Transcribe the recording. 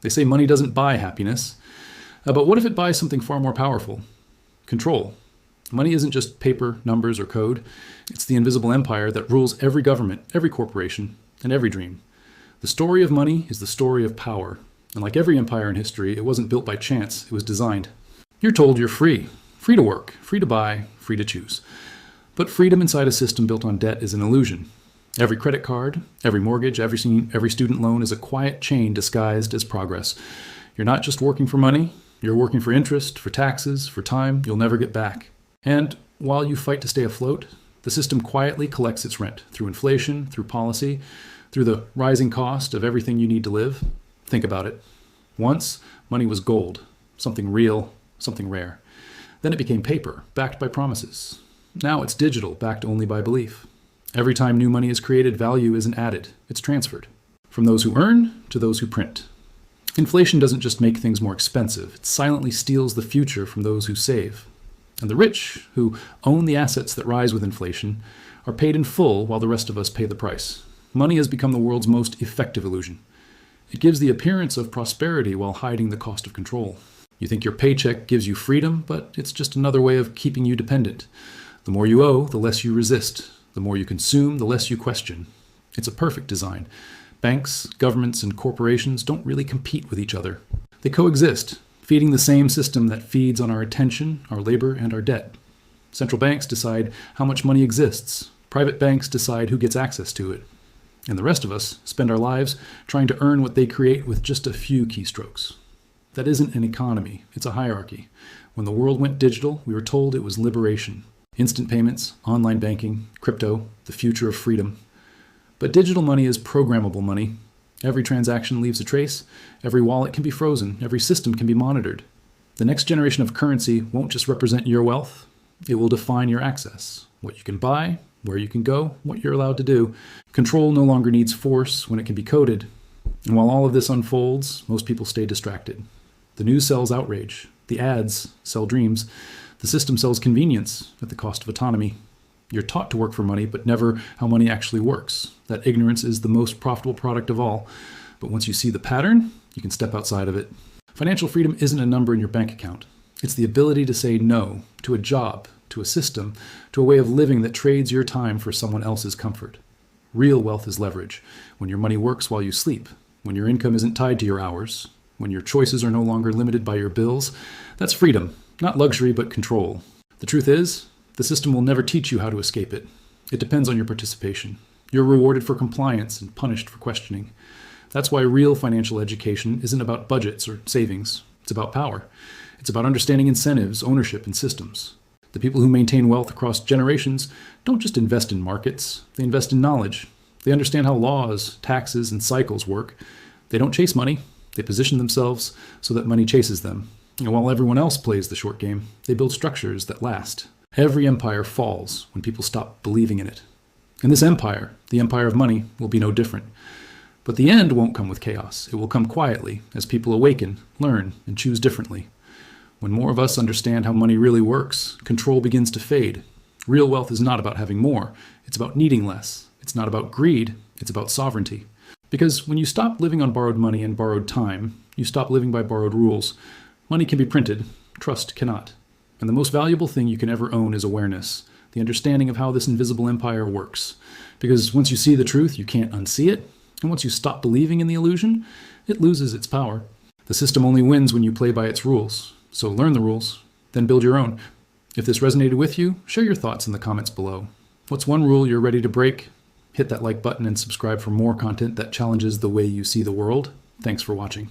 They say money doesn't buy happiness. But what if it buys something far more powerful? Control. Money isn't just paper, numbers, or code. It's the invisible empire that rules every government, every corporation, and every dream. The story of money is the story of power. And like every empire in history, it wasn't built by chance, it was designed. You're told you're free. Free to work, free to buy, free to choose. But freedom inside a system built on debt is an illusion. Every credit card, every mortgage, every student loan is a quiet chain disguised as progress. You're not just working for money, you're working for interest, for taxes, for time you'll never get back. And while you fight to stay afloat, the system quietly collects its rent through inflation, through policy, through the rising cost of everything you need to live. Think about it. Once, money was gold, something real, something rare. Then it became paper, backed by promises. Now it's digital, backed only by belief. Every time new money is created, value isn't added, it's transferred. From those who earn to those who print. Inflation doesn't just make things more expensive, it silently steals the future from those who save. And the rich, who own the assets that rise with inflation, are paid in full while the rest of us pay the price. Money has become the world's most effective illusion. It gives the appearance of prosperity while hiding the cost of control. You think your paycheck gives you freedom, but it's just another way of keeping you dependent. The more you owe, the less you resist. The more you consume, the less you question. It's a perfect design. Banks, governments, and corporations don't really compete with each other. They coexist, feeding the same system that feeds on our attention, our labor, and our debt. Central banks decide how much money exists. Private banks decide who gets access to it. And the rest of us spend our lives trying to earn what they create with just a few keystrokes. That isn't an economy, it's a hierarchy. When the world went digital, we were told it was liberation. Instant payments, online banking, crypto, the future of freedom. But digital money is programmable money. Every transaction leaves a trace, every wallet can be frozen, every system can be monitored. The next generation of currency won't just represent your wealth, it will define your access. What you can buy, where you can go, what you're allowed to do. Control no longer needs force when it can be coded. And while all of this unfolds, most people stay distracted. The news sells outrage. The ads sell dreams. The system sells convenience at the cost of autonomy. You're taught to work for money, but never how money actually works. That ignorance is the most profitable product of all. But once you see the pattern, you can step outside of it. Financial freedom isn't a number in your bank account. It's the ability to say no to a job, to a system, to a way of living that trades your time for someone else's comfort. Real wealth is leverage. When your money works while you sleep, when your income isn't tied to your hours, when your choices are no longer limited by your bills, that's freedom. Not luxury, but control. The truth is, the system will never teach you how to escape it. It depends on your participation. You're rewarded for compliance and punished for questioning. That's why real financial education isn't about budgets or savings. It's about power. It's about understanding incentives, ownership, and systems. The people who maintain wealth across generations don't just invest in markets. They invest in knowledge. They understand how laws, taxes, and cycles work. They don't chase money. They position themselves so that money chases them. And while everyone else plays the short game, they build structures that last. Every empire falls when people stop believing in it. And this empire, the empire of money, will be no different. But the end won't come with chaos. It will come quietly as people awaken, learn, and choose differently. When more of us understand how money really works, control begins to fade. Real wealth is not about having more. It's about needing less. It's not about greed. It's about sovereignty. Because when you stop living on borrowed money and borrowed time, you stop living by borrowed rules. Money can be printed, trust cannot. And the most valuable thing you can ever own is awareness, the understanding of how this invisible empire works. Because once you see the truth, you can't unsee it. And once you stop believing in the illusion, it loses its power. The system only wins when you play by its rules. So learn the rules, then build your own. If this resonated with you, share your thoughts in the comments below. What's one rule you're ready to break? Hit that like button and subscribe for more content that challenges the way you see the world. Thanks for watching.